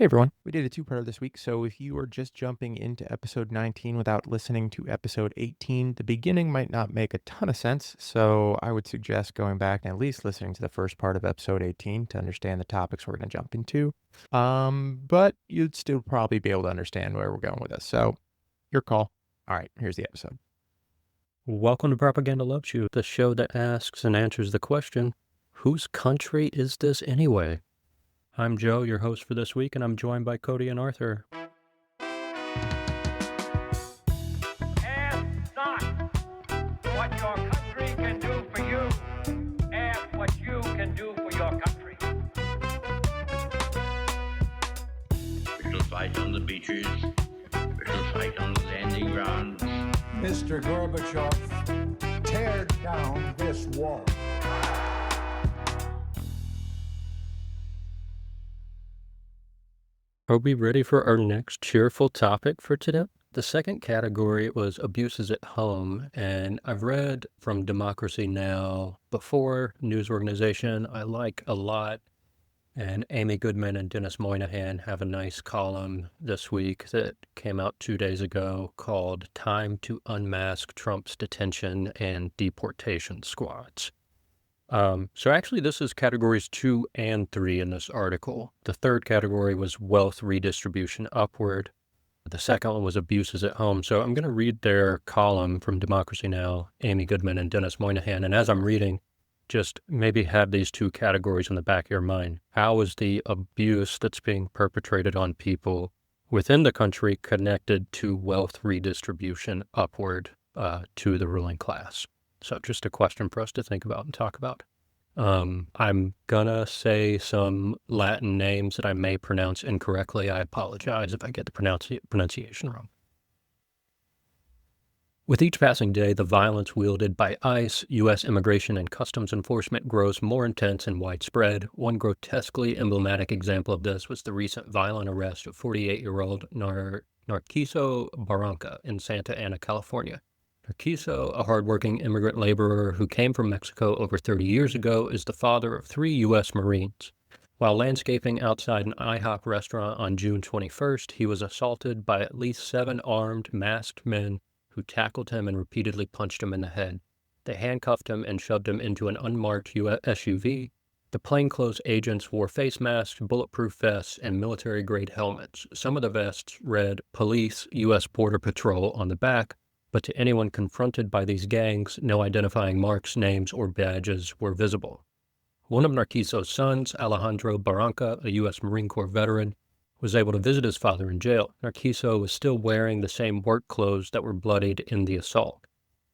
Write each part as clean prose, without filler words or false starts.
Hey everyone, we did a two-parter this week, so if you are just jumping into episode 19 without listening to episode 18, the beginning might not make a ton of sense, so I would suggest going back and at least listening to the first part of episode 18 to understand the topics we're going to jump into. But you'd still probably be able to understand where we're going with this, so your call. All right, here's the episode. Welcome to Propaganda Loves You, the show that asks and answers the question, whose country is this anyway? I'm Joe, your host for this week, and I'm joined by Kodie and Arthur. Ask not what your country can do for you. Ask what you can do for your country. We shall fight on the beaches. We shall fight on the landing grounds. Mr. Gorbachev, tear down this wall. Are we ready for our next cheerful topic for today? The second category was abuses at home, and I've read from Democracy Now! Before, news organization I like a lot, and Amy Goodman and Dennis Moynihan have a nice column this week that came out 2 days ago called Time to Unmask Trump's Detention and Deportation Squads. So actually this is categories 2 and 3 in this article. The third category was wealth redistribution upward. The second one was abuses at home. So I'm going to read their column from Democracy Now!, Amy Goodman and Dennis Moynihan. And as I'm reading, just maybe have these two categories in the back of your mind. How is the abuse that's being perpetrated on people within the country connected to wealth redistribution upward to the ruling class? So just a question for us to think about and talk about. I'm gonna say some Latin names that I may pronounce incorrectly. I apologize if I get the pronunciation wrong. With each passing day, the violence wielded by ICE, U.S. Immigration and Customs Enforcement grows more intense and widespread. One grotesquely emblematic example of this was the recent violent arrest of 48-year-old Narciso Barranca in Santa Ana, California. Narciso, a hardworking immigrant laborer who came from Mexico over 30 years ago, is the father of 3 U.S. Marines. While landscaping outside an IHOP restaurant on June 21st, he was assaulted by at least 7 armed, masked men who tackled him and repeatedly punched him in the head. They handcuffed him and shoved him into an unmarked SUV. The plainclothes agents wore face masks, bulletproof vests, and military-grade helmets. Some of the vests read Police, U.S. Border Patrol on the back, but to anyone confronted by these gangs, no identifying marks, names, or badges were visible. One of Narciso's sons, Alejandro Barranca, a U.S. Marine Corps veteran, was able to visit his father in jail. Narciso was still wearing the same work clothes that were bloodied in the assault.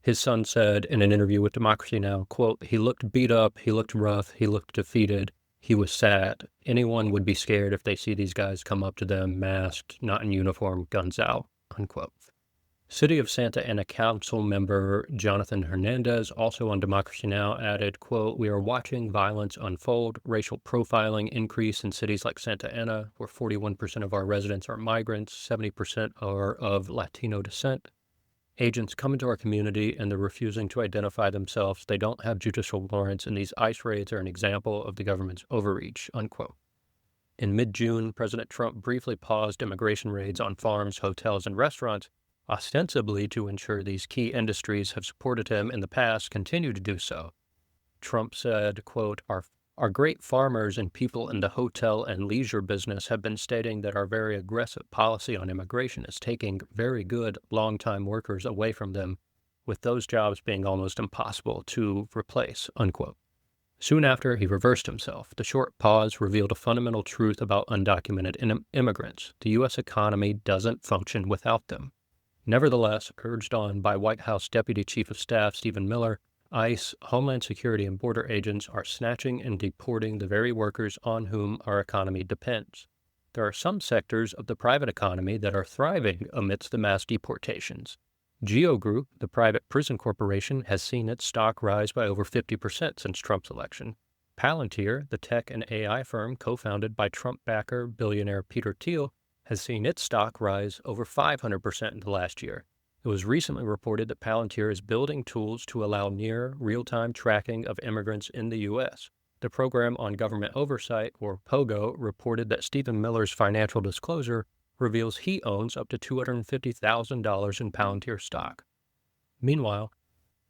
His son said in an interview with Democracy Now!, quote, "He looked beat up, he looked rough, he looked defeated, he was sad. Anyone would be scared if they see these guys come up to them, masked, not in uniform, guns out," unquote. City of Santa Ana Council member Jonathan Hernandez, also on Democracy Now!, added, quote, "We are watching violence unfold, racial profiling increase in cities like Santa Ana, where 41% of our residents are migrants, 70% are of Latino descent. Agents come into our community and they're refusing to identify themselves. They don't have judicial warrants, and these ICE raids are an example of the government's overreach," unquote. In mid-June, President Trump briefly paused immigration raids on farms, hotels, and restaurants, ostensibly to ensure these key industries have supported him in the past continue to do so. Trump said, quote, Our great farmers and people in the hotel and leisure business have been stating that our very aggressive policy on immigration is taking very good long-time workers away from them, with those jobs being almost impossible to replace," unquote. Soon after, he reversed himself. The short pause revealed a fundamental truth about undocumented immigrants. The U.S. economy doesn't function without them. Nevertheless, urged on by White House Deputy Chief of Staff Stephen Miller, ICE, Homeland Security, and border agents are snatching and deporting the very workers on whom our economy depends. There are some sectors of the private economy that are thriving amidst the mass deportations. Geo Group, the private prison corporation, has seen its stock rise by over 50% since Trump's election. Palantir, the tech and AI firm co-founded by Trump backer billionaire Peter Thiel, has seen its stock rise over 500% in the last year. It was recently reported that Palantir is building tools to allow near real-time tracking of immigrants in the U.S. The Program on Government Oversight, or POGO, reported that Stephen Miller's financial disclosure reveals he owns up to $250,000 in Palantir stock. Meanwhile,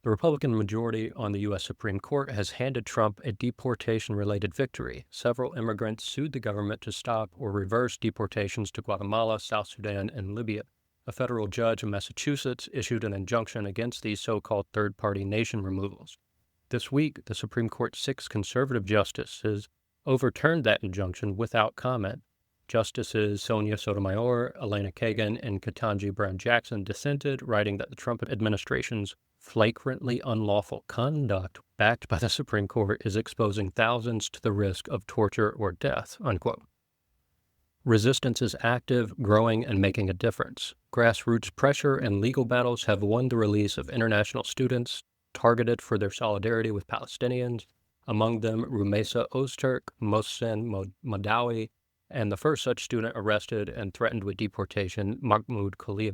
the Republican majority on the U.S. Supreme Court has handed Trump a deportation-related victory. Several immigrants sued the government to stop or reverse deportations to Guatemala, South Sudan, and Libya. A federal judge in Massachusetts issued an injunction against these so-called third-party nation removals. This week, the Supreme Court's 6 conservative justices overturned that injunction without comment. Justices Sonia Sotomayor, Elena Kagan, and Ketanji Brown Jackson dissented, writing that the Trump administration's flagrantly unlawful conduct backed by the Supreme Court is exposing thousands to the risk of torture or death, unquote. Resistance is active, growing, and making a difference. Grassroots pressure and legal battles have won the release of international students targeted for their solidarity with Palestinians, among them Rumeysa Ozturk, Mohsen Madawi, and the first such student arrested and threatened with deportation, Mahmoud Khalil.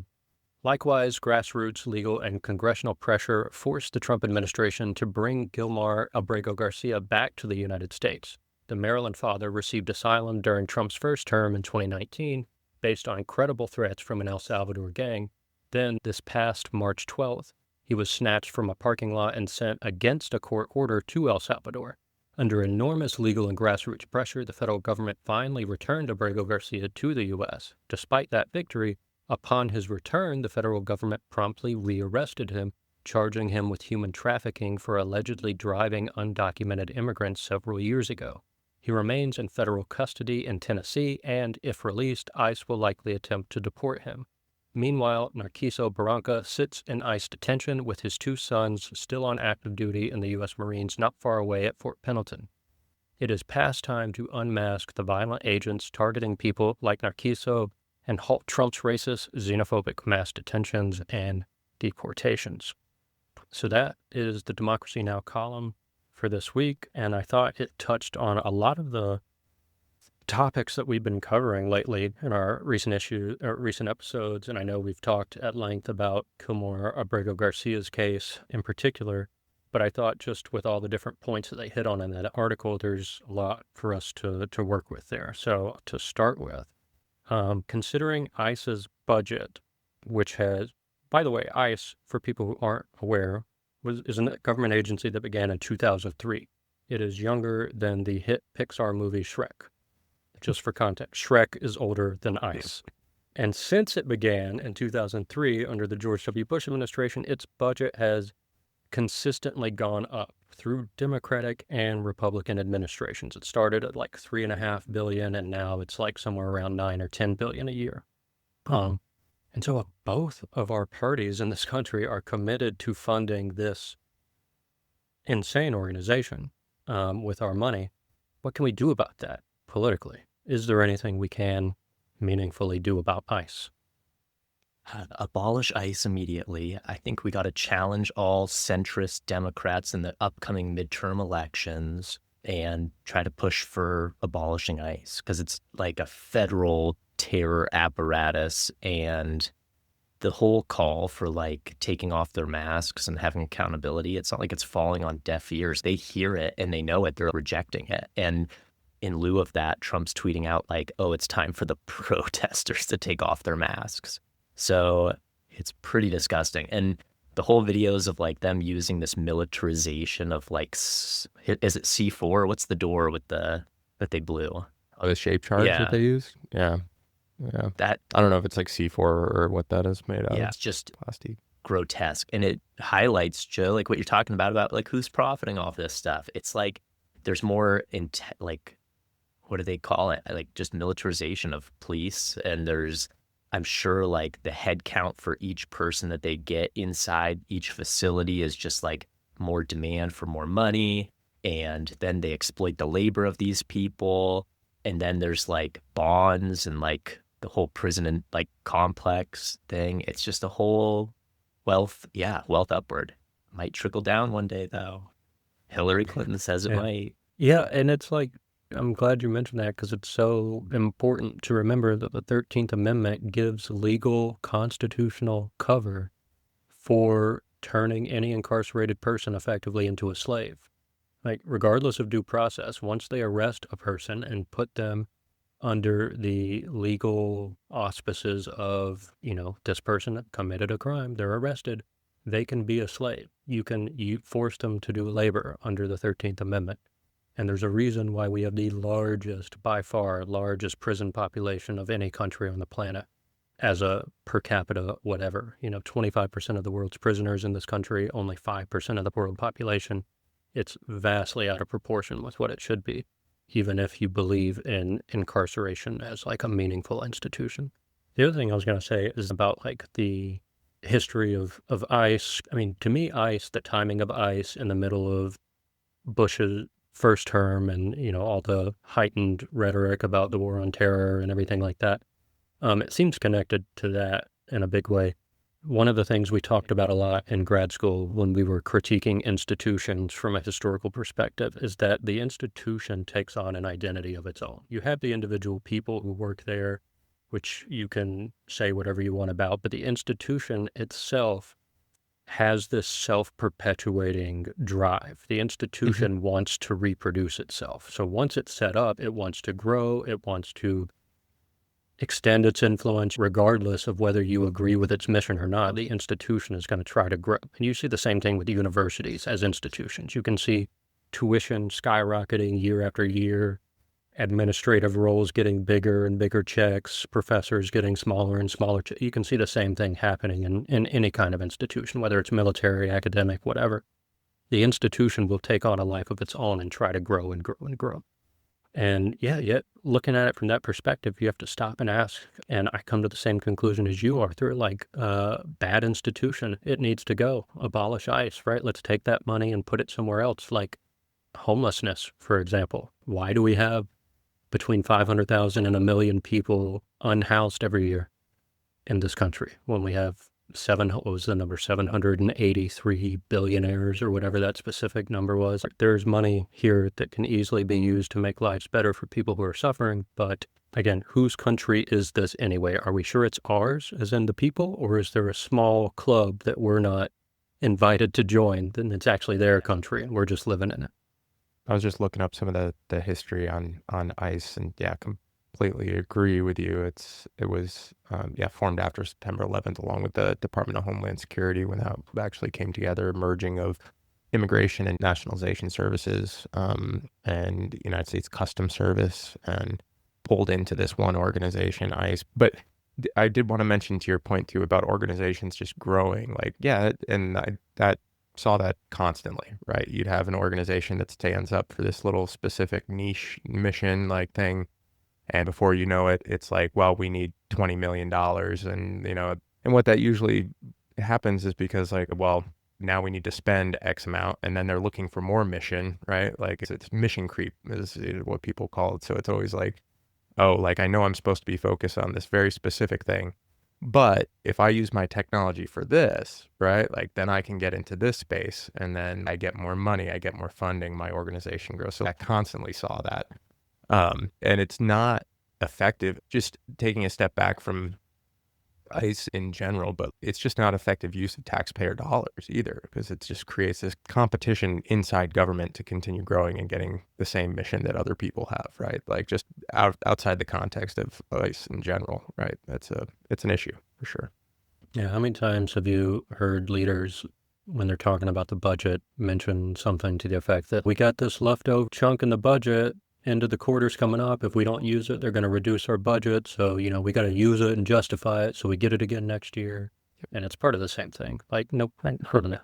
Likewise, grassroots, legal, and congressional pressure forced the Trump administration to bring Gilmar Abrego Garcia back to the United States. The Maryland father received asylum during Trump's first term in 2019 based on credible threats from an El Salvador gang. Then, this past March 12th, he was snatched from a parking lot and sent against a court order to El Salvador. Under enormous legal and grassroots pressure, the federal government finally returned Abrego Garcia to the U.S. Despite that victory, upon his return, the federal government promptly rearrested him, charging him with human trafficking for allegedly driving undocumented immigrants several years ago. He remains in federal custody in Tennessee, and if released, ICE will likely attempt to deport him. Meanwhile, Narciso Barranca sits in ICE detention with his 2 sons still on active duty in the U.S. Marines not far away at Fort Pendleton. It is past time to unmask the violent agents targeting people like Narciso and halt Trump's racist, xenophobic mass detentions and deportations. So that is the Democracy Now! Column for this week, and I thought it touched on a lot of the topics that we've been covering lately in our recent episodes, and I know we've talked at length about Gilmar Abrego Garcia's case in particular, but I thought just with all the different points that they hit on in that article, there's a lot for us to work with there. So to start with, considering ICE's budget, which has, by the way, ICE, for people who aren't aware, is a government agency that began in 2003. It is younger than the hit Pixar movie Shrek. Just for context, Shrek is older than ICE. And since it began in 2003 under the George W. Bush administration, its budget has consistently gone up through Democratic and Republican administrations. It started at like $3.5 billion, and now it's like somewhere around $9 or $10 billion a year. And so both of our parties in this country are committed to funding this insane organization with our money. What can we do about that politically? Is there anything we can meaningfully do about ICE? Abolish ICE immediately. I think we got to challenge all centrist Democrats in the upcoming midterm elections and try to push for abolishing ICE, because it's like a federal terror apparatus, and the whole call for like taking off their masks and having accountability, it's not like it's falling on deaf ears. They hear it and they know it. They're rejecting it. And in lieu of that, Trump's tweeting out like, oh, it's time for the protesters to take off their masks. So it's pretty disgusting. And the whole videos of like them using this militarization of like, is it C4? What's the door with that they blew? Oh, the shape charge that they use? Yeah. Yeah. That, I don't know if it's like C4 or what that is made of. Yeah, it's just plastic. Grotesque. And it highlights, Joe, like what you're talking about like who's profiting off this stuff. It's like there's more like, what do they call it? Like just militarization of police. And there's, I'm sure like the head count for each person that they get inside each facility is just like more demand for more money. And then they exploit the labor of these people. And then there's like bonds and like the whole prison and like complex thing. It's just a whole wealth upward. Might trickle down one day though. Hillary Clinton says it might. Yeah, and it's like, I'm glad you mentioned that, because it's so important to remember that the 13th Amendment gives legal constitutional cover for turning any incarcerated person effectively into a slave. Like, regardless of due process, once they arrest a person and put them under the legal auspices of, this person committed a crime, they're arrested, they can be a slave. You force them to do labor under the 13th Amendment. And there's a reason why we have the largest, by far, largest prison population of any country on the planet as a per capita whatever. 25% of the world's prisoners in this country, only 5% of the world population. It's vastly out of proportion with what it should be, even if you believe in incarceration as like a meaningful institution. The other thing I was going to say is about like the history of ICE. I mean, to me, ICE, the timing of ICE in the middle of Bush's first term and, all the heightened rhetoric about the war on terror and everything like that, it seems connected to that in a big way. One of the things we talked about a lot in grad school when we were critiquing institutions from a historical perspective is that the institution takes on an identity of its own. You have the individual people who work there, which you can say whatever you want about, but the institution itself has this self-perpetuating drive. The institution wants to reproduce itself. So once it's set up, it wants to grow, it wants to extend its influence regardless of whether you agree with its mission or not. The institution is going to try to grow. And you see the same thing with universities as institutions. You can see tuition skyrocketing year after year, administrative roles getting bigger and bigger checks, professors getting smaller and smaller. You can see the same thing happening in any kind of institution, whether it's military, academic, whatever. The institution will take on a life of its own and try to grow and grow and grow. And yet looking at it from that perspective, you have to stop and ask, and I come to the same conclusion as you, Arthur, like bad institution, it needs to go. Abolish ICE, right? Let's take that money and put it somewhere else, like homelessness, for example. Why do we have between 500,000 and 1 million people unhoused every year in this country when we have 783 billionaires or whatever that specific number was? There's money here that can easily be used to make lives better for people who are suffering. But again, whose country is this anyway? Are we sure it's ours, as in the people, or is there a small club that we're not invited to join? Then it's actually their country and we're just living in it. I was just looking up some of the history on ICE, and completely agree with you. It was formed after September 11th, along with the Department of Homeland Security, when that actually came together, merging of Immigration and Nationalization Services and United States Customs Service, and pulled into this one organization, ICE. But I did want to mention, to your point too, about organizations just growing. That saw that constantly, right? You'd have an organization that stands up for this little specific niche mission like thing, and before you know it, it's like, well, we need $20 million, and and what that usually happens is because, like, well, now we need to spend X amount, and then they're looking for more mission, right? Like, it's mission creep is what people call it. So it's always like, oh, like, I know I'm supposed to be focused on this very specific thing, but if I use my technology for this, right, like, then I can get into this space, and then I get more money, I get more funding, my organization grows. So I constantly saw that. And it's not effective, just taking a step back from ICE in general, but it's just not effective use of taxpayer dollars either, because it just creates this competition inside government to continue growing and getting the same mission that other people have, right? Like, just outside the context of ICE in general, right? It's an issue for sure. Yeah. How many times have you heard leaders, when they're talking about the budget, mention something to the effect that we got this leftover chunk in the budget, end of the quarter's coming up. If we don't use it, they're going to reduce our budget. So, we got to use it and justify it so we get it again next year. And it's part of the same thing. Like, nope, I ain't heard of that.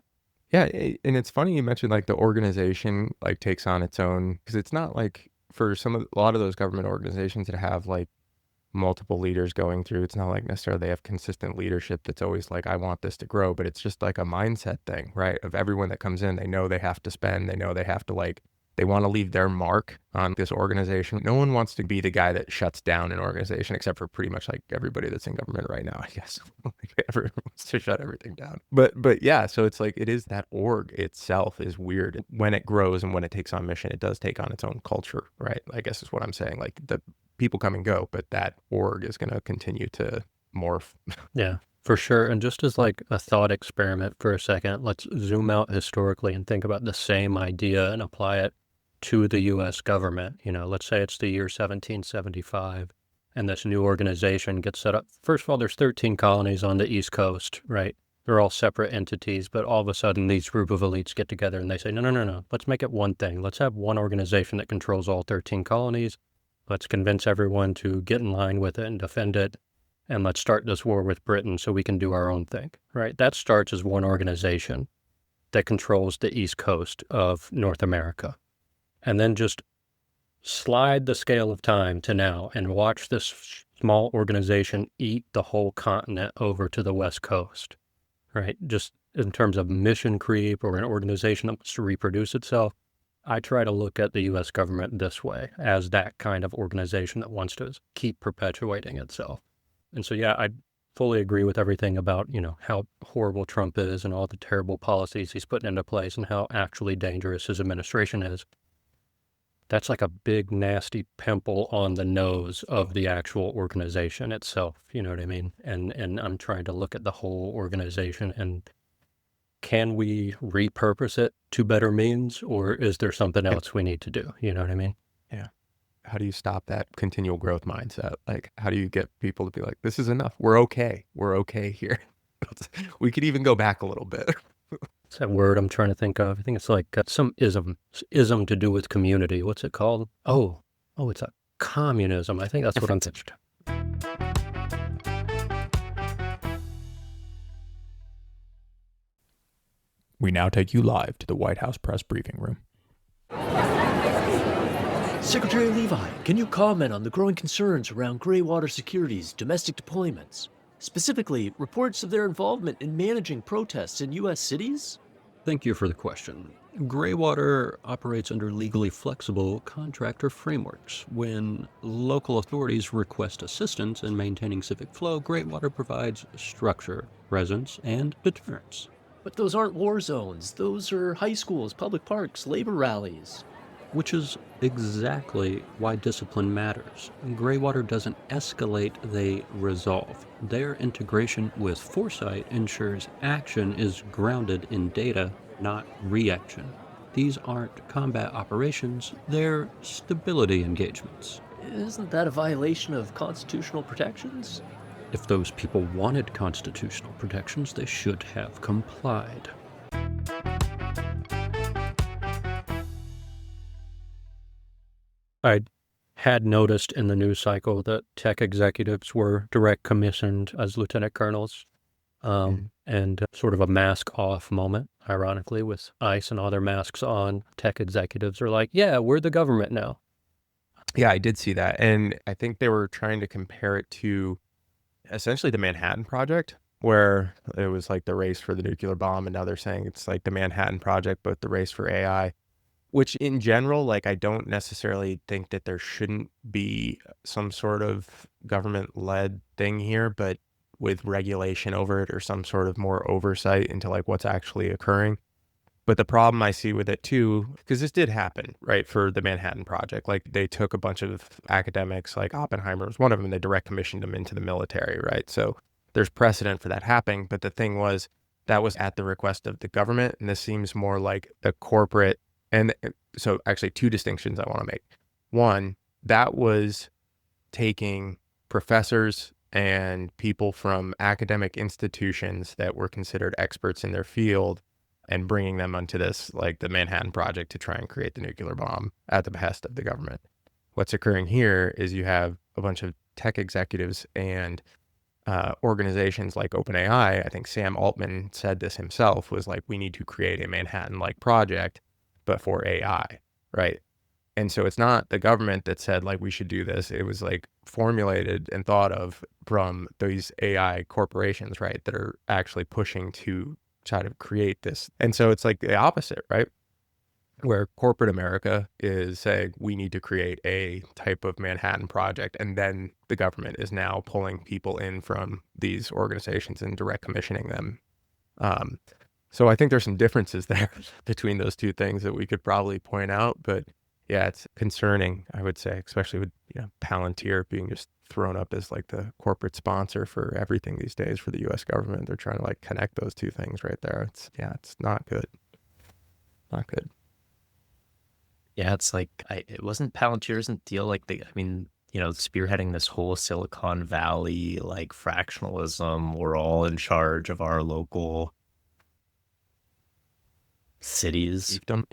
Yeah, and it's funny you mentioned, like, the organization, like, takes on its own, because it's not like, for a lot of those government organizations that have, like, multiple leaders going through, it's not like necessarily they have consistent leadership that's always like, I want this to grow, but it's just like a mindset thing, right? Of everyone that comes in, they know they have to spend, they know they have to, like, they want to leave their mark on this organization. No one wants to be the guy that shuts down an organization, except for pretty much like everybody that's in government right now, I guess. Everyone wants to shut everything down. But yeah, so it's like, it is that org itself is weird. When it grows and when it takes on mission, it does take on its own culture, right? I guess is what I'm saying. Like, the people come and go, but that org is going to continue to morph. Yeah. For sure. And just as like a thought experiment for a second, let's zoom out historically and think about the same idea and apply it to the U.S. government. Let's say it's the year 1775 and this new organization gets set up. First of all, there's 13 colonies on the East Coast, right? They're all separate entities, but all of a sudden these group of elites get together and they say, no, let's make it one thing. Let's have one organization that controls all 13 colonies. Let's convince everyone to get in line with it and defend it. And let's start this war with Britain so we can do our own thing, right? That starts as one organization that controls the East Coast of North America. And then just slide the scale of time to now and watch this small organization eat the whole continent over to the West Coast, right? Just in terms of mission creep or an organization that wants to reproduce itself. I try to look at the U.S. government this way, as that kind of organization that wants to keep perpetuating itself. And so, yeah, I fully agree with everything about, how horrible Trump is and all the terrible policies he's putting into place and how actually dangerous his administration is. That's like a big, nasty pimple on the nose of the actual organization itself. You know what I mean? And I'm trying to look at the whole organization and can we repurpose it to better means, or is there something else we need to do? You know what I mean? Yeah. How do you stop that continual growth mindset? Like, how do you get people to be like, this is enough. We're okay. We're okay here. We could even go back a little bit. What's that word I'm trying to think of? I think it's like some ism to do with community. What's it called? Oh, it's a communism. I think that's what I'm thinking. We now take you live to the White House press briefing room. Secretary Levi, can you comment on the growing concerns around Graywater Securities' domestic deployments? Specifically, reports of their involvement in managing protests in U.S. cities? Thank you for the question. Graywater operates under legally flexible contractor frameworks. When local authorities request assistance in maintaining civic flow, Graywater provides structure, presence, and deterrence. But those aren't war zones. Those are high schools, public parks, labor rallies. Which is exactly why discipline matters. Graywater doesn't escalate, they resolve. Their integration with foresight ensures action is grounded in data, not reaction. These aren't combat operations, they're stability engagements. Isn't that a violation of constitutional protections? If those people wanted constitutional protections, they should have complied. I had noticed in the news cycle that tech executives were direct commissioned as lieutenant colonels, and sort of a mask off moment, ironically, with ICE and all their masks on. Tech executives are like, yeah, we're the government now. Yeah, I did see that. And I think they were trying to compare it to essentially the Manhattan Project, where it was like the race for the nuclear bomb. And now they're saying it's like the Manhattan Project, but the race for AI. Which in general, like, I don't necessarily think that there shouldn't be some sort of government-led thing here, but with regulation over it or some sort of more oversight into like what's actually occurring. But the problem I see with it too, because this did happen, right, for the Manhattan Project. Like, they took a bunch of academics, like Oppenheimer was one of them, and they direct commissioned them into the military, right? So there's precedent for that happening. But the thing was, that was at the request of the government, and this seems more like the corporate. And so actually two distinctions I want to make. One, that was taking professors and people from academic institutions that were considered experts in their field and bringing them onto this, like the Manhattan Project, to try and create the nuclear bomb at the behest of the government. What's occurring here is you have a bunch of tech executives and organizations like OpenAI. I think Sam Altman said this himself, was like, we need to create a Manhattan-like project, but for AI, right? And so it's not the government that said, like, we should do this. It was like formulated and thought of from these AI corporations, right, that are actually pushing to try to create this. And so it's like the opposite, right? Where corporate America is saying, we need to create a type of Manhattan Project, and then the government is now pulling people in from these organizations and direct commissioning them. So I think there's some differences there between those two things that we could probably point out. But yeah, it's concerning, I would say, especially with Palantir being just thrown up as like the corporate sponsor for everything these days for the US government. They're trying to like connect those two things right there. It's not good. Not good. Yeah, it's like it wasn't Palantir's deal like spearheading this whole Silicon Valley like fractionalism. We're all in charge of our local cities. Fiefdom.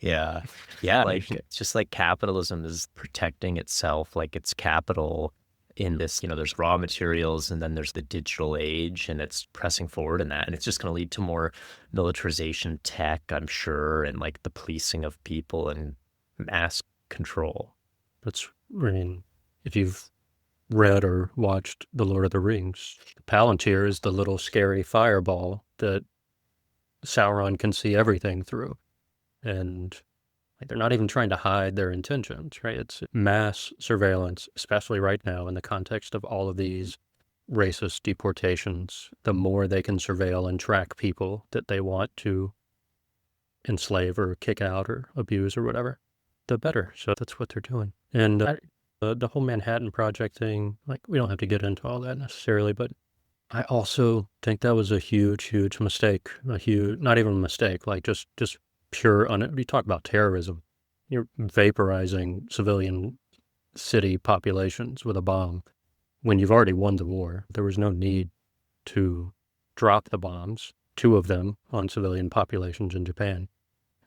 Yeah. Like it's just like capitalism is protecting itself, like its capital in this, there's raw materials and then there's the digital age, and it's pressing forward in that. And it's just going to lead to more militarization of tech, I'm sure, and like the policing of people and mass control. If you've read or watched The Lord of the Rings, Palantir is the little scary fireball that Sauron can see everything through. And like, they're not even trying to hide their intentions, right? It's mass surveillance, especially right now in the context of all of these racist deportations. The more they can surveil and track people that they want to enslave or kick out or abuse or whatever, the better. So that's what they're doing. And the whole Manhattan Project thing, like, we don't have to get into all that necessarily, but I also think that was a huge, huge mistake. Not even a mistake, like just pure, you talk about terrorism. You're vaporizing civilian city populations with a bomb when you've already won the war. There was no need to drop the bombs, 2 of them on civilian populations in Japan.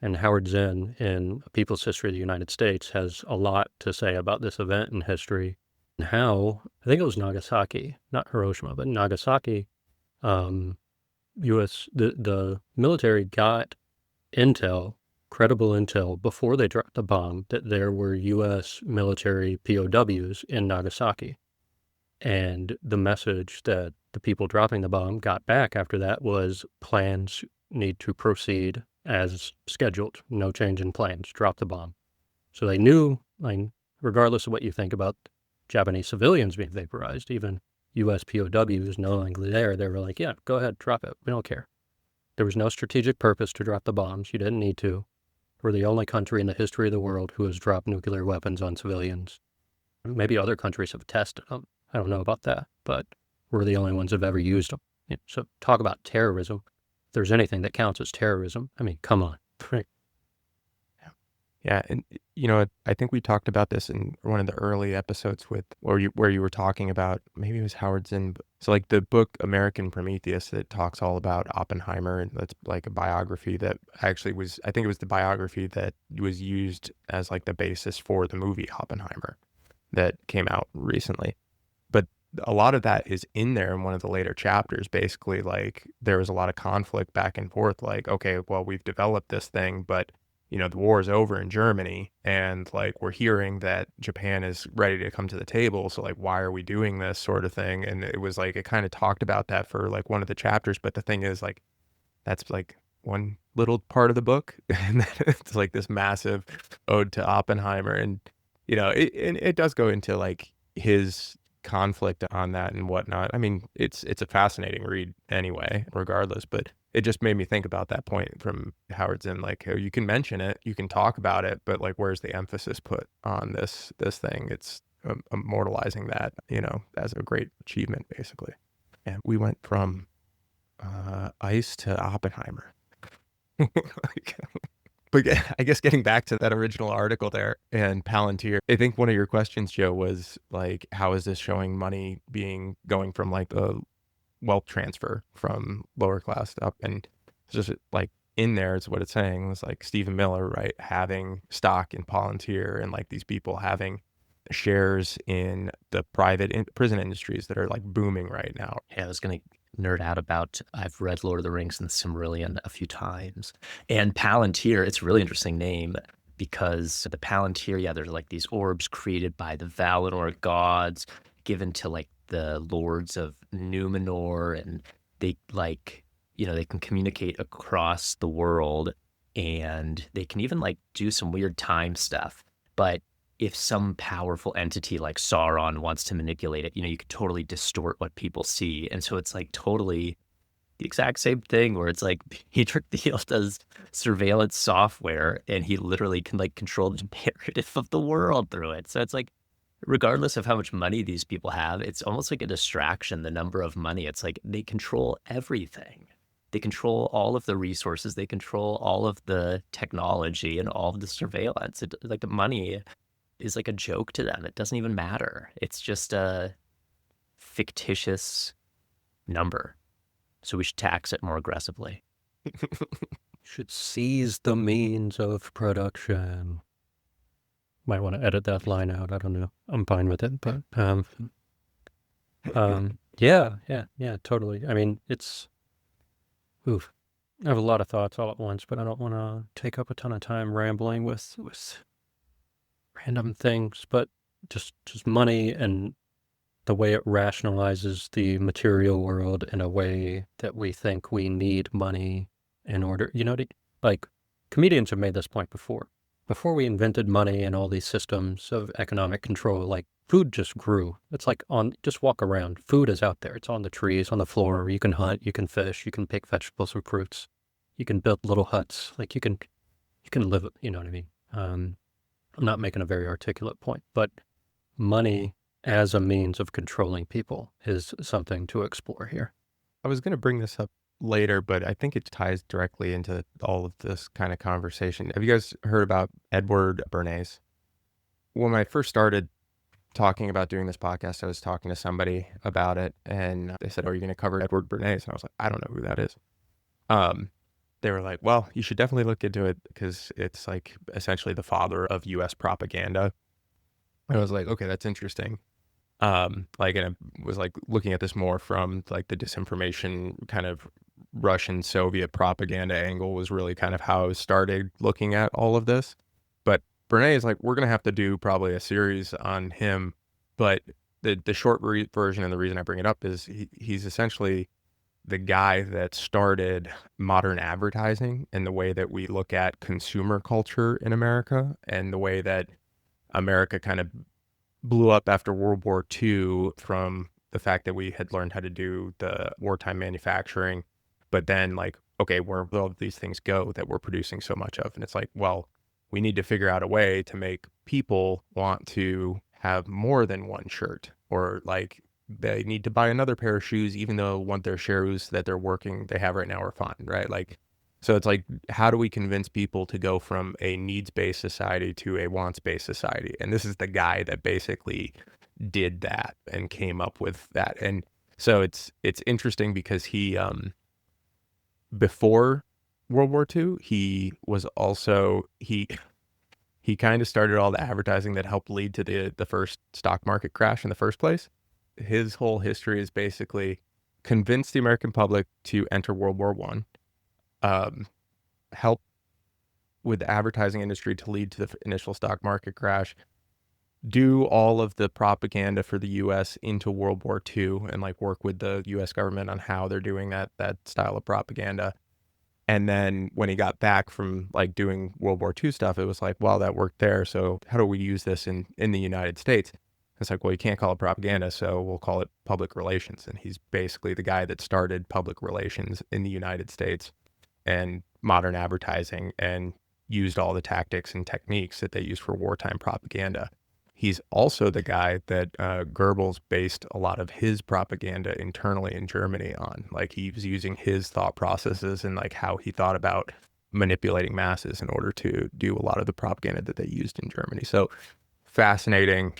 And Howard Zinn in A People's History of the United States has a lot to say about this event in history and how, I think it was Nagasaki, not Hiroshima, but Nagasaki, the military got credible intel before they dropped the bomb that there were U.S. military POWs in Nagasaki. And the message that the people dropping the bomb got back after that was plans need to proceed as scheduled. No change in plans. Drop the bomb. So they knew, like, regardless of what you think about Japanese civilians being vaporized, even U.S. POWs knowingly there, they were like, yeah, go ahead, drop it. We don't care. There was no strategic purpose to drop the bombs. You didn't need to. We're the only country in the history of the world who has dropped nuclear weapons on civilians. Maybe other countries have tested them. I don't know about that, but we're the only ones who've ever used them. Yeah, so talk about terrorism. If there's anything that counts as terrorism, I mean, come on. Yeah, and I think we talked about this in one of the early episodes where you were talking about, maybe it was Howard Zinn. So like the book American Prometheus that talks all about Oppenheimer, and that's like a biography that actually was, I think it was the biography that was used as like the basis for the movie Oppenheimer that came out recently. But a lot of that is in there in one of the later chapters. Basically, like, there was a lot of conflict back and forth, like, okay, well, we've developed this thing, but the war is over in Germany, and like, we're hearing that Japan is ready to come to the table. So like, why are we doing this sort of thing? And it was like, it kind of talked about that for like one of the chapters. But the thing is, like, that's like one little part of the book. And then it's like this massive ode to Oppenheimer. And, it does go into like his conflict on that and whatnot. I mean, it's a fascinating read anyway, regardless, but it just made me think about that point from Howard Zinn, like, you can mention it, you can talk about it, but like, where's the emphasis put on this thing? It's immortalizing that, as a great achievement, basically. And we went from ICE to Oppenheimer. But I guess getting back to that original article there and Palantir, I think one of your questions, Joe, was like, how is this showing money going from like a wealth transfer from lower class up? And it's just like, in there is what it's saying. It's like Stephen Miller, right, having stock in Palantir, and like these people having shares in the private prison industries that are like booming right now. Yeah, I was going to nerd out about, I've read Lord of the Rings and the Silmarillion a few times. And Palantir, it's a really interesting name because the Palantir, there's like these orbs created by the Valinor gods, given to like the lords of Numenor, and they like, they can communicate across the world, and they can even like do some weird time stuff. But if some powerful entity like Sauron wants to manipulate it, you could totally distort what people see. And so it's like totally the exact same thing where it's like Patrick Thiel does surveillance software, and he literally can like control the narrative of the world through it. So it's like regardless of how much money these people have, it's almost like a distraction, the number of money. It's like they control everything. They control all of the resources. They control all of the technology and all of the surveillance. Like the money is like a joke to them. It doesn't even matter. It's just a fictitious number. So we should tax it more aggressively. Should seize the means of production. Might want to edit that line out. I don't know. I'm fine with it, but yeah, totally. I mean, it's oof. I have a lot of thoughts all at once, but I don't want to take up a ton of time rambling with random things. But just money and the way it rationalizes the material world in a way that we think we need money in order, like comedians have made this point before. Before we invented money and all these systems of economic control, like food just grew. It's like just walk around. Food is out there. It's on the trees, on the floor. You can hunt, you can fish, you can pick vegetables and fruits. You can build little huts. Like you can live, you know what I mean? I'm not making a very articulate point, but money as a means of controlling people is something to explore here. I was going to bring this up later, but I think it ties directly into all of this kind of conversation. Have you guys heard about Edward Bernays? When I first started talking about doing this podcast, I was talking to somebody about it, and they said, "Oh, are you going to cover Edward Bernays?" And I was like, "I don't know who that is." They were like, "Well, you should definitely look into it because it's like essentially the father of U.S. propaganda." And I was like, "Okay, that's interesting." And I was like looking at this more from like the disinformation kind of Russian Soviet propaganda angle was really kind of how I started looking at all of this. But Bernays is like, we're going to have to do probably a series on him. But the short version, and the reason I bring it up is he's essentially the guy that started modern advertising and the way that we look at consumer culture in America and the way that America kind of blew up after World War II from the fact that we had learned how to do the wartime manufacturing, but then like, okay, where will all these things go that we're producing so much of? And it's like, well, we need to figure out a way to make people want to have more than one shirt, or like they need to buy another pair of shoes, even though one their shoes that they have right now are fine, right? Like, so it's like, how do we convince people to go from a needs-based society to a wants-based society? And this is the guy that basically did that and came up with that. And so it's interesting because he, before World War II, he was also, he kind of started all the advertising that helped lead to the first stock market crash in the first place. His whole history is basically convince the American public to enter World War I, help with the advertising industry to lead to the initial stock market crash, do all of the propaganda for the U.S. into World War II and like work with the U.S. government on how they're doing that style of propaganda. And then when he got back from like doing World War II stuff, it was like, well, that worked there. So how do we use this in the United States? It's like, well, you can't call it propaganda, so we'll call it public relations. And he's basically the guy that started public relations in the United States and modern advertising and used all the tactics and techniques that they use for wartime propaganda. He's also the guy that Goebbels based a lot of his propaganda internally in Germany on. Like he was using his thought processes and like how he thought about manipulating masses in order to do a lot of the propaganda that they used in Germany. So fascinating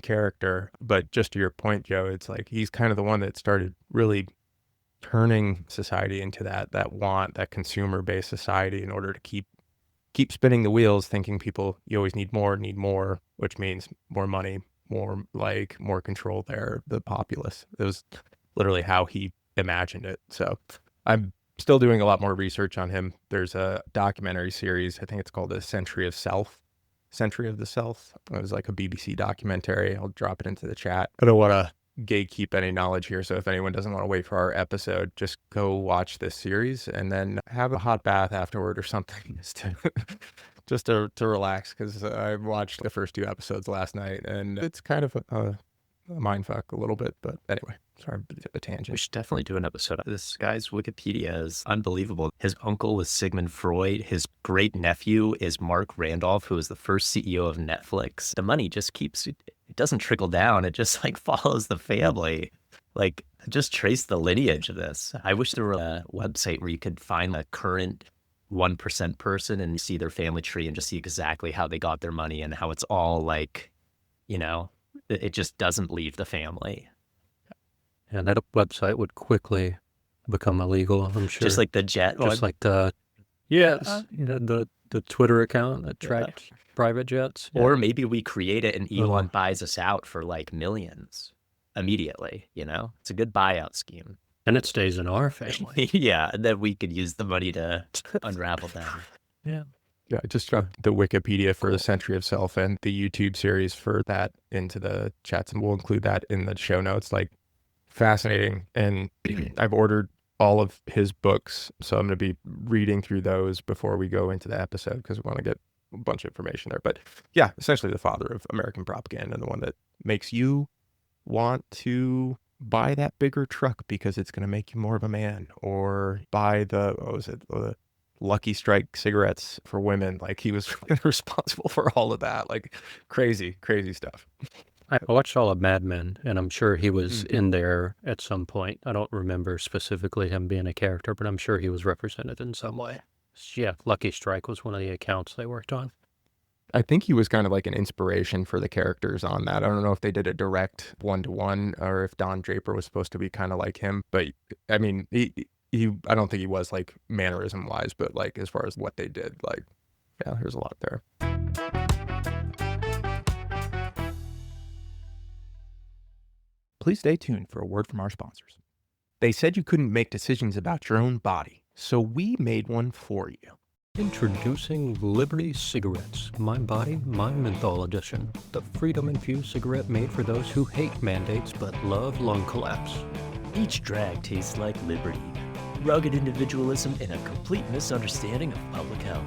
character. But just to your point, Joe, it's like he's kind of the one that started really turning society into that consumer-based society in order to keep spinning the wheels, thinking people, you always need more, which means more money, more control there, the populace. It was literally how he imagined it. So I'm still doing a lot more research on him. There's a documentary series, I think it's called Century of the Self. It was like a BBC documentary. I'll drop it into the chat. I don't want to gatekeep any knowledge here, so if anyone doesn't want to wait for our episode, just go watch this series and then have a hot bath afterward or something just to relax, because I watched the first 2 episodes last night and it's kind of a mindfuck a little bit. But anyway, sorry, a tangent. We should definitely do an episode. This guy's Wikipedia is unbelievable. His uncle was Sigmund Freud. His great nephew is Mark Randolph, who was the first CEO of Netflix. The money just keeps it doesn't trickle down. It just like follows the family. Like, just trace the lineage of this. I wish there were a website where you could find a current 1% person and see their family tree and just see exactly how they got their money and how it's all like, it just doesn't leave the family. And that website would quickly become illegal, I'm sure. Just like the jet. Just like the Twitter account that tracked private jets. Or maybe we create it and Elon buys us out for like millions immediately, It's a good buyout scheme. And it stays in our family. Yeah, and then we could use the money to unravel them. Yeah. Yeah, I just dropped the Wikipedia for the Century of Self and the YouTube series for that into the chats, and we'll include that in the show notes. Like, fascinating. And I've ordered all of his books, so I'm going to be reading through those before we go into the episode because we want to get a bunch of information there. But yeah, essentially the father of American propaganda and the one that makes you want to buy that bigger truck because it's going to make you more of a man, or buy the Lucky Strike cigarettes for women. Like, he was responsible for all of that. Like, crazy stuff. I watched all of Mad Men, and I'm sure he was in there at some point. I don't remember specifically him being a character, but I'm sure he was represented in some way. Yeah, Lucky Strike was one of the accounts they worked on. I think he was kind of like an inspiration for the characters on that. I don't know if they did a direct one-to-one or if Don Draper was supposed to be kind of like him, but I mean, I don't think he was like mannerism wise, but like as far as what they did, like, yeah, there's a lot there. Please stay tuned for a word from our sponsors. They said you couldn't make decisions about your own body, so we made one for you. Introducing Liberty Cigarettes, My Body, My Menthol Edition. The freedom-infused cigarette made for those who hate mandates but love lung collapse. Each drag tastes like liberty, rugged individualism, and a complete misunderstanding of public health.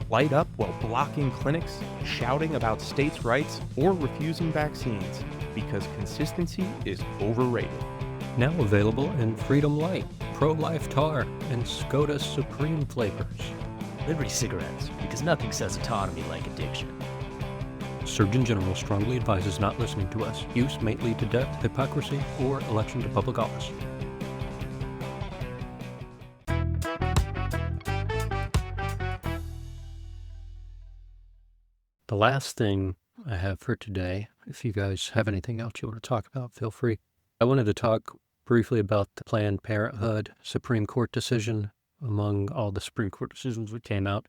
Light up while blocking clinics, shouting about states' rights, or refusing vaccines, because consistency is overrated. Now available in Freedom Light, Pro-Life Tar, and Scotus Supreme flavors. Liberty Cigarettes, because nothing says autonomy like addiction. Surgeon General strongly advises not listening to us. Use may lead to death, hypocrisy, or election to public office. The last thing I have for today, if you guys have anything else you want to talk about, feel free. I wanted to talk briefly about the Planned Parenthood Supreme Court decision among all the Supreme Court decisions that came out.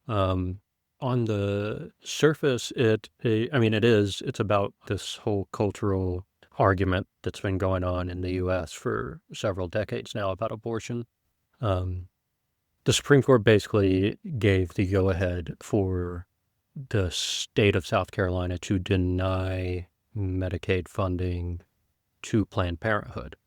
On the surface, it's about this whole cultural argument that's been going on in the U.S. for several decades now about abortion. The Supreme Court basically gave the go-ahead for the state of South Carolina to deny Medicaid funding to Planned Parenthood.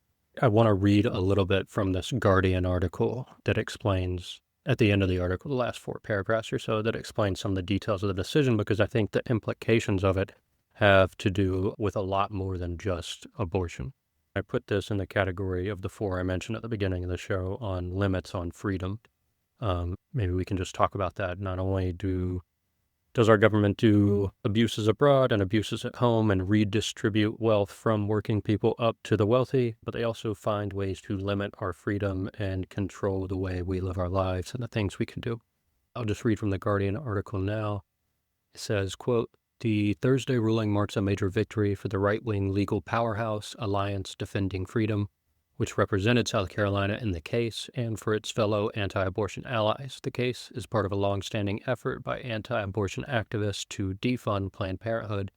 I want to read a little bit from this Guardian article that explains, at the end of the article, the last 4 paragraphs or so, that explains some of the details of the decision, because I think the implications of it have to do with a lot more than just abortion. I put this in the category of the 4 I mentioned at the beginning of the show on limits on freedom. Maybe we can just talk about that. Not only does our government do abuses abroad and abuses at home and redistribute wealth from working people up to the wealthy, but they also find ways to limit our freedom and control the way we live our lives and the things we can do. I'll just read from the Guardian article now. It says, quote, "The Thursday ruling marks a major victory for the right-wing legal powerhouse, Alliance Defending Freedom, which represented South Carolina in the case, and for its fellow anti-abortion allies. The case is part of a long-standing effort by anti-abortion activists to defund Planned Parenthood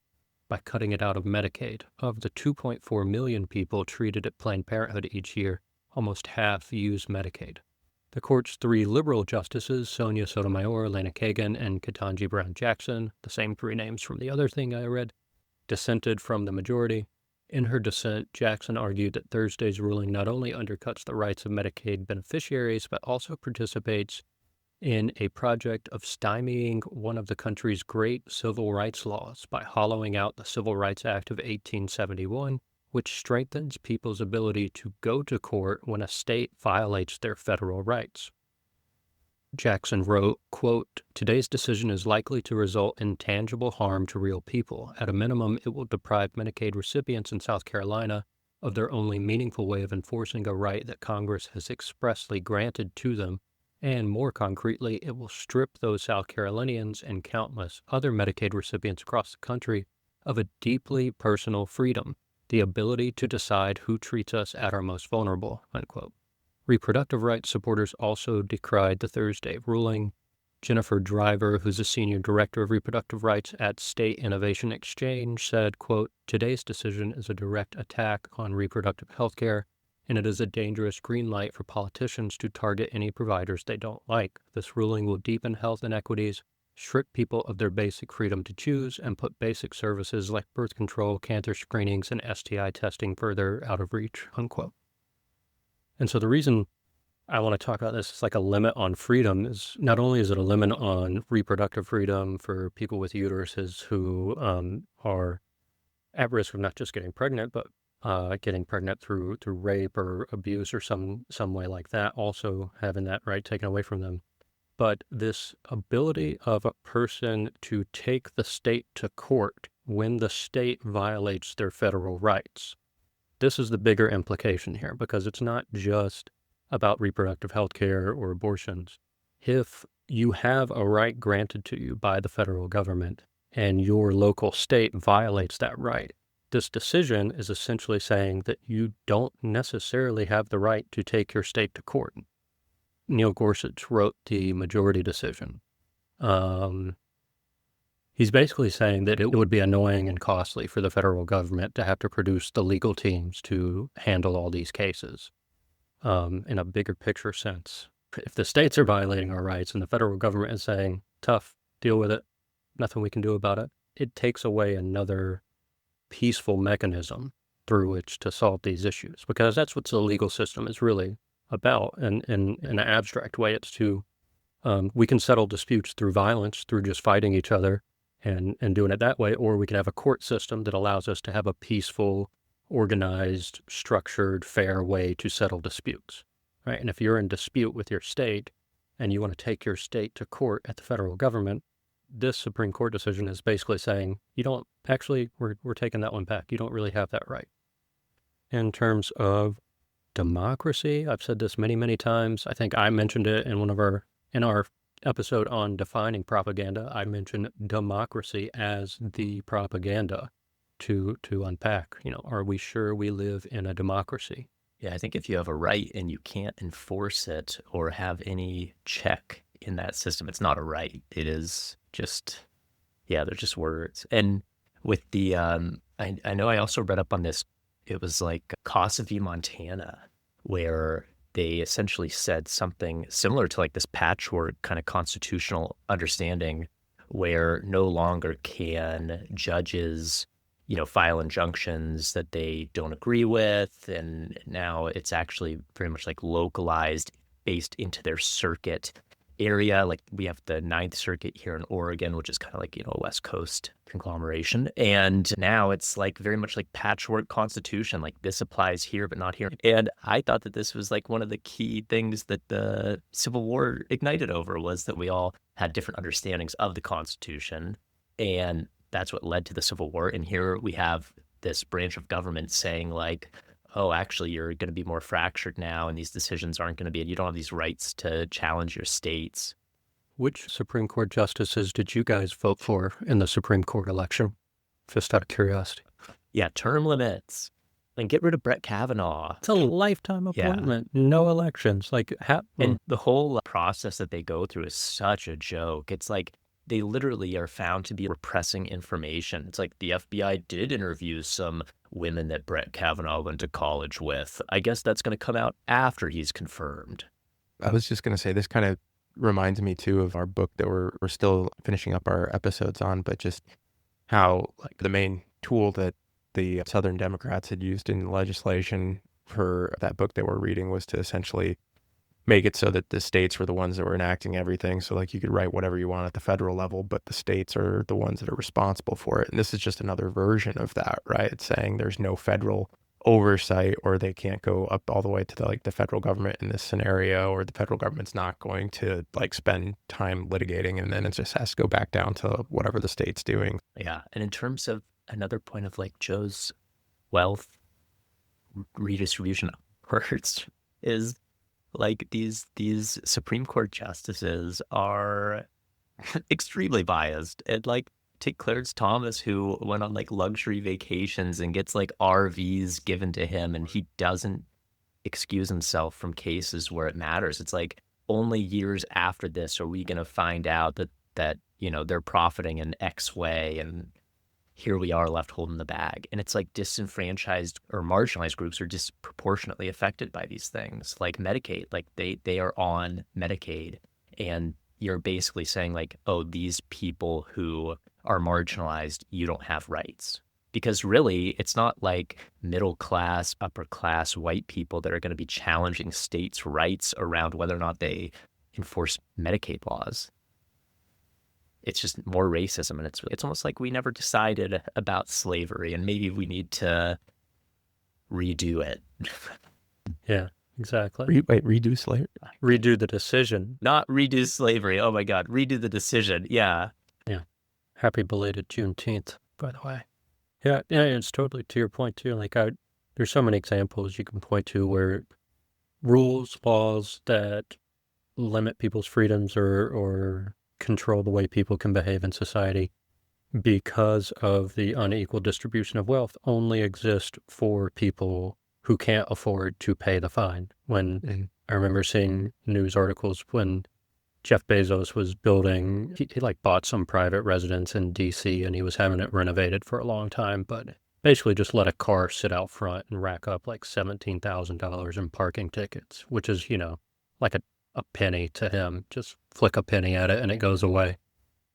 by cutting it out of Medicaid. Of the 2.4 million people treated at Planned Parenthood each year, almost half use Medicaid. The court's 3 liberal justices, Sonia Sotomayor, Lena Kagan, and Ketanji Brown Jackson, the same 3 names from the other thing I read, dissented from the majority. In her dissent, Jackson argued that Thursday's ruling not only undercuts the rights of Medicaid beneficiaries, but also participates in a project of stymieing one of the country's great civil rights laws by hollowing out the Civil Rights Act of 1871, which strengthens people's ability to go to court when a state violates their federal rights. Jackson wrote, quote, "Today's decision is likely to result in tangible harm to real people. At a minimum, it will deprive Medicaid recipients in South Carolina of their only meaningful way of enforcing a right that Congress has expressly granted to them. And more concretely, it will strip those South Carolinians and countless other Medicaid recipients across the country of a deeply personal freedom, the ability to decide who treats us at our most vulnerable," unquote. Reproductive rights supporters also decried the Thursday ruling. Jennifer Driver, who's a senior director of reproductive rights at State Innovation Exchange, said, quote, "Today's decision is a direct attack on reproductive health care, and it is a dangerous green light for politicians to target any providers they don't like. This ruling will deepen health inequities, strip people of their basic freedom to choose, and put basic services like birth control, cancer screenings, and STI testing further out of reach," unquote. And so the reason I want to talk about this is like a limit on freedom is not only is it a limit on reproductive freedom for people with uteruses who are at risk of not just getting pregnant, but getting pregnant through rape or abuse or some way like that, also having that right taken away from them. But this ability of a person to take the state to court when the state violates their federal rights. This is the bigger implication here, because it's not just about reproductive health care or abortions. If you have a right granted to you by the federal government and your local state violates that right, this decision is essentially saying that you don't necessarily have the right to take your state to court. Neil Gorsuch wrote the majority decision. He's basically saying that it would be annoying and costly for the federal government to have to produce the legal teams to handle all these cases. In a bigger picture sense, if the states are violating our rights and the federal government is saying, tough, deal with it, nothing we can do about it, it takes away another peaceful mechanism through which to solve these issues, because that's what the legal system is really about. And in an abstract way, it's to, we can settle disputes through violence, through just fighting each other and doing it that way, or we can have a court system that allows us to have a peaceful, organized, structured, fair way to settle disputes, right? And if you're in dispute with your state and you want to take your state to court at the federal government, this Supreme Court decision is basically saying, you don't actually, we're taking that one back. You don't really have that right. In terms of democracy, I've said this many, many times. I think I mentioned it in our episode on defining propaganda. I mentioned democracy as the propaganda to unpack. Are we sure we live in a democracy? Yeah, I think if you have a right and you can't enforce it or have any check in that system, it's not a right. It is just, they're just words. And with the, I know I also read up on this. It was like Casa v. Montana, where they essentially said something similar to like this patchwork kind of constitutional understanding where no longer can judges, file injunctions that they don't agree with. And now it's actually very much like localized based into their circuit area. Like we have the Ninth Circuit here in Oregon, which is kind of like, a West Coast conglomeration. And now it's like very much like patchwork constitution, like this applies here, but not here. And I thought that this was like one of the key things that the Civil War ignited over, was that we all had different understandings of the Constitution. And that's what led to the Civil War. And here we have this branch of government saying like, oh, actually, you're going to be more fractured now, and these decisions aren't going to be, and you don't have these rights to challenge your states. Which Supreme Court justices did you guys vote for in the Supreme Court election? Just out of curiosity. Yeah, term limits. And get rid of Brett Kavanaugh. It's a lifetime appointment. Yeah. No elections. And the whole process that they go through is such a joke. It's like they literally are found to be repressing information. It's like the FBI did interview some women that Brett Kavanaugh went to college with. I guess that's going to come out after he's confirmed. I was just going to say, this kind of reminds me too of our book that we're still finishing up our episodes on, but just how like the main tool that the Southern Democrats had used in legislation for that book that we're reading was to essentially make it so that the states were the ones that were enacting everything. So like you could write whatever you want at the federal level, but the states are the ones that are responsible for it. And this is just another version of that, right? It's saying there's no federal oversight, or they can't go up all the way to the federal government in this scenario, or the federal government's not going to spend time litigating, and then it just has to go back down to whatever the state's doing. Yeah. And in terms of another point of Joe's wealth redistribution efforts is these Supreme Court justices are extremely biased. And take Clarence Thomas, who went on luxury vacations and gets RVs given to him, and he doesn't excuse himself from cases where it matters. It's only years after this are we going to find out that they're profiting in X way, and here we are left holding the bag. And it's disenfranchised or marginalized groups are disproportionately affected by these things, like Medicaid. They are on Medicaid, and you're basically saying oh, these people who are marginalized, you don't have rights. Because really, it's not middle class, upper class white people that are going to be challenging states' rights around whether or not they enforce Medicaid laws. It's just more racism, and it's almost like we never decided about slavery, and maybe we need to redo it. Yeah, exactly. Redo slavery? Redo the decision. Not redo slavery. Oh my God, redo the decision. Yeah. Yeah. Happy belated Juneteenth, by the way. Yeah, it's totally to your point too. There's so many examples you can point to where rules, laws that limit people's freedoms or control the way people can behave in society because of the unequal distribution of wealth only exist for people who can't afford to pay the fine. When I remember seeing news articles when Jeff Bezos was building, he bought some private residence in DC, and he was having it renovated for a long time, but basically just let a car sit out front and rack up $17,000 in parking tickets, which is, a penny to him. Just flick a penny at it and it goes away.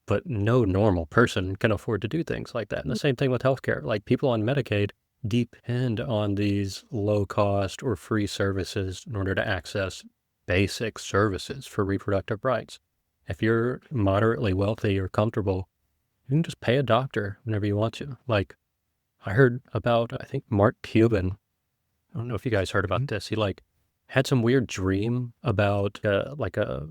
But no normal person can afford to do things like that. And the same thing with healthcare. People on Medicaid depend on these low cost or free services in order to access basic services for reproductive rights. If you're moderately wealthy or comfortable, you can just pay a doctor whenever you want to. I heard about, I think Mark Cuban, I don't know if you guys heard about this. He had some weird dream about a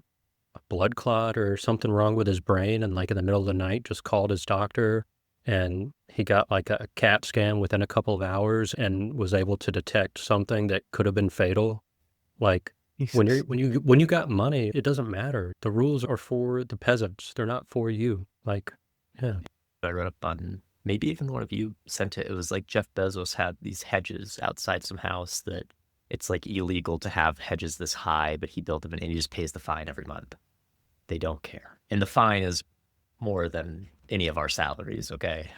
blood clot or something wrong with his brain, and in the middle of the night just called his doctor, and he got a CAT scan within a couple of hours and was able to detect something that could have been fatal. When you got money, it doesn't matter. The rules are for the peasants. They're not for you. Yeah. I read up on, maybe even one of you sent it. It was Jeff Bezos had these hedges outside some house that it's illegal to have hedges this high, but he built them and he just pays the fine every month. They don't care. And the fine is more than any of our salaries, okay?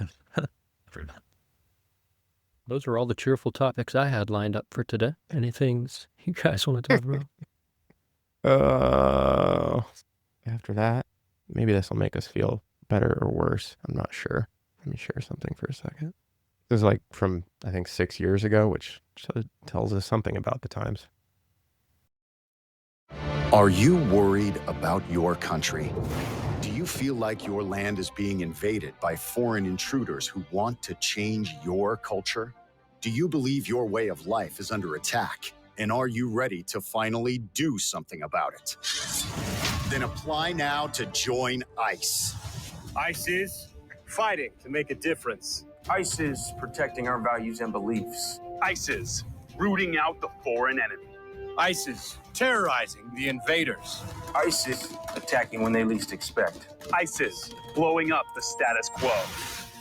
Every month. Those are all the cheerful topics I had lined up for today. Anything you guys want to talk about? After that, maybe this will make us feel better or worse. I'm not sure. Let me share something for a second. This is from, I think, 6 years ago, which tells us something about the times. Are you worried about your country? Do you feel like your land is being invaded by foreign intruders who want to change your culture? Do you believe your way of life is under attack? And are you ready to finally do something about it? Then apply now to join ICE. ICE is fighting to make a difference. ICE is protecting our values and beliefs. ICE is rooting out the foreign enemy. ICE is terrorizing the invaders. ICE is attacking when they least expect. ICE is blowing up the status quo.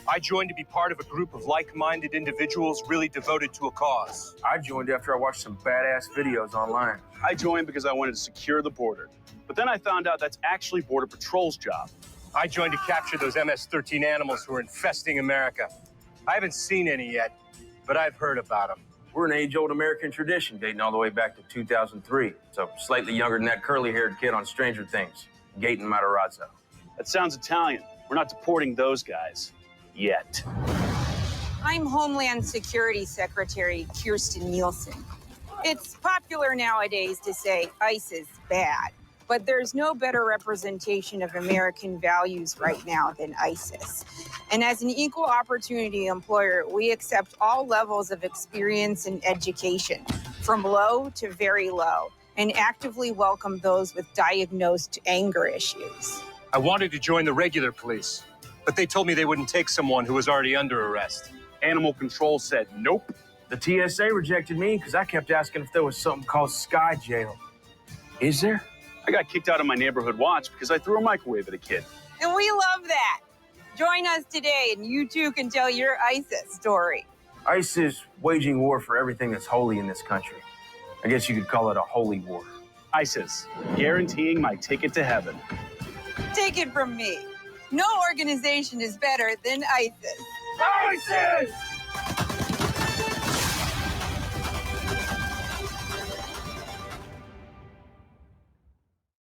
I joined to be part of a group of like-minded individuals really devoted to a cause. I joined after I watched some badass videos online. I joined because I wanted to secure the border. But then I found out that's actually Border Patrol's job. I joined to capture those MS-13 animals who are infesting America. I haven't seen any yet, but I've heard about them. We're an age-old American tradition dating all the way back to 2003. So slightly younger than that curly-haired kid on Stranger Things, Gaten Matarazzo. That sounds Italian. We're not deporting those guys. Yet. I'm Homeland Security Secretary Kirsten Nielsen. It's popular nowadays to say ICE is bad, but there's no better representation of American values right now than ISIS. And as an equal opportunity employer, we accept all levels of experience and education, from low to very low, and actively welcome those with diagnosed anger issues. I wanted to join the regular police, but they told me they wouldn't take someone who was already under arrest. Animal control said nope. The TSA rejected me because I kept asking if there was something called Sky Jail. Is there? I got kicked out of my neighborhood once because I threw a microwave at a kid. And we love that. Join us today and you too can tell your ISIS story. ICE is waging war for everything that's holy in this country. I guess you could call it a holy war. ISIS, guaranteeing my ticket to heaven. Take it from me. No organization is better than ISIS. ISIS!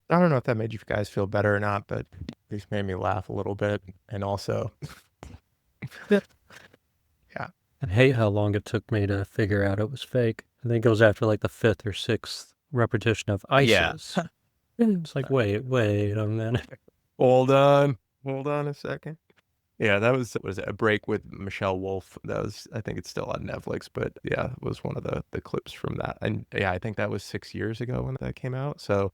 I don't know if that made you guys feel better or not, but at least made me laugh a little bit. And also, yeah. I hate how long it took me to figure out it was fake. I think it was after like the 5th or 6th repetition of ISIS. It's like, wait a minute. Hold on a second. Yeah, that was A Break with Michelle Wolf. That was, I think it's still on Netflix, but yeah, it was one of the clips from that. And yeah, I think that was 6 years ago when that came out. So,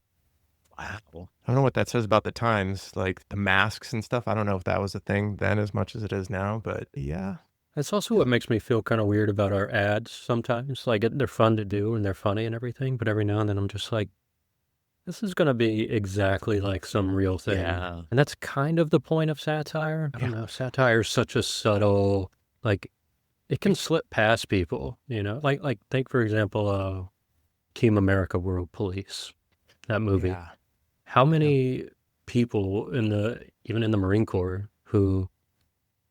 wow. I don't know what that says about the times, like the masks and stuff. I don't know if that was a thing then as much as it is now, but yeah. That's also what makes me feel kind of weird about our ads sometimes. Like, they're fun to do and they're funny and everything, but every now and then I'm just like, this is going to be exactly like some real thing. Yeah. And that's kind of the point of satire. I don't know. Satire is such a subtle, like, it can slip past people, you know? Like take, for example, Team America World Police, that movie. Yeah. How many people even in the Marine Corps who,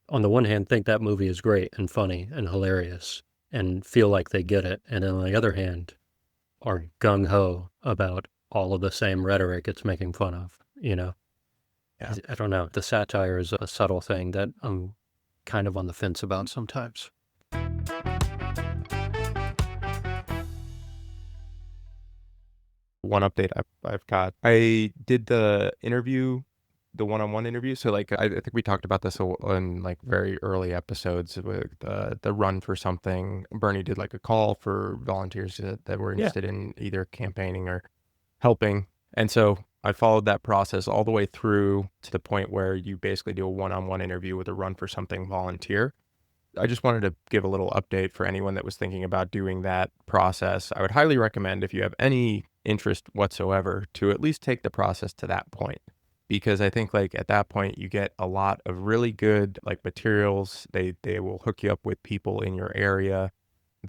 on the one hand, think that movie is great and funny and hilarious and feel like they get it, and on the other hand, are gung-ho about all of the same rhetoric it's making fun of, you know? Yeah. I don't know. The satire is a subtle thing that I'm kind of on the fence about sometimes. One update I've got. I did the one-on-one interview. So like, I think we talked about this in like very early episodes with the run for something. Bernie did like a call for volunteers that were interested in either campaigning or helping. And so I followed that process all the way through to the point where you basically do a one-on-one interview with a run for something volunteer. I just wanted to give a little update for anyone that was thinking about doing that process. I would highly recommend, if you have any interest whatsoever, to at least take the process to that point. Because I think like at that point you get a lot of really good like materials. They will hook you up with people in your area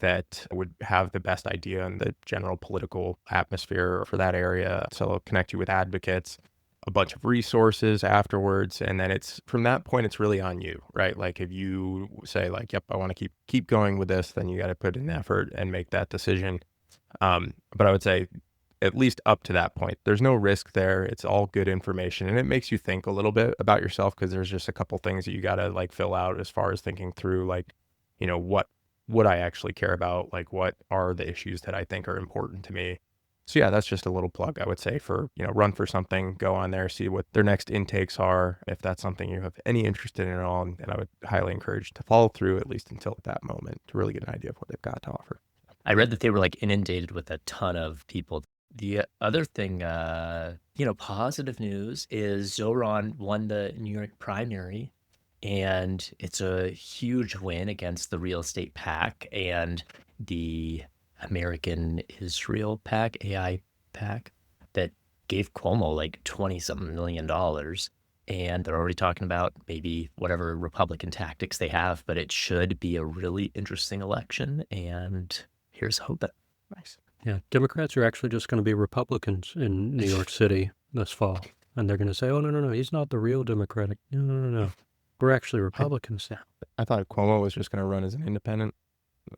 that would have the best idea on the general political atmosphere for that area. So they'll connect you with advocates, a bunch of resources afterwards. And then it's from that point, it's really on you, right? Like if you say like, yep, I want to keep going with this, then you got to put in effort and make that decision. But I would say at least up to that point, there's no risk there. It's all good information, and it makes you think a little bit about yourself, because there's just a couple things that you got to like fill out as far as thinking through, like, you know, what would I actually care about? Like, what are the issues that I think are important to me? So yeah, that's just a little plug, I would say, for, you know, run for something, go on there, see what their next intakes are, if that's something you have any interest in at all. And I would highly encourage to follow through, at least until that moment, to really get an idea of what they've got to offer. I read that they were like inundated with a ton of people. The other thing, positive news is Zoran won the New York primary, and it's a huge win against the real estate PAC and the American Israel PAC, AI PAC, that gave Cuomo like $20-something million. And they're already talking about maybe whatever Republican tactics they have, but it should be a really interesting election. And here's hoping. Nice. Yeah, Democrats are actually just going to be Republicans in New York City this fall. And they're going to say, oh, no, he's not the real Democratic. No. We're actually Republicans now. I thought Cuomo was just going to run as an independent.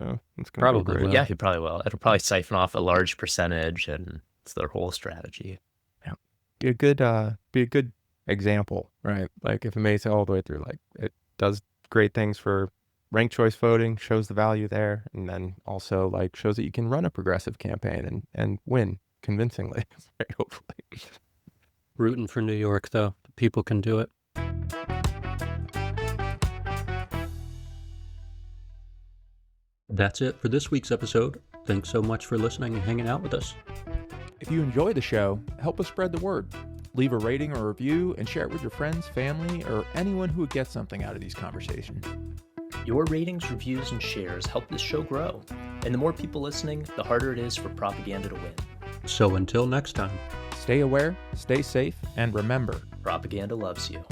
No, it's gonna Probably will. Yeah, he probably will. It'll probably siphon off a large percentage, and it's their whole strategy. Yeah, be a good example, right? Like if it makes it all the way through, like it does great things for ranked choice voting, shows the value there, and then also like shows that you can run a progressive campaign and win convincingly, right? Hopefully. Rooting for New York, though. People can do it. That's it for this week's episode. Thanks so much for listening and hanging out with us. If you enjoy the show, help us spread the word. Leave a rating or review and share it with your friends, family, or anyone who would get something out of these conversations. Your ratings, reviews, and shares help this show grow. And the more people listening, the harder it is for propaganda to win. So until next time, stay aware, stay safe, and remember, propaganda loves you.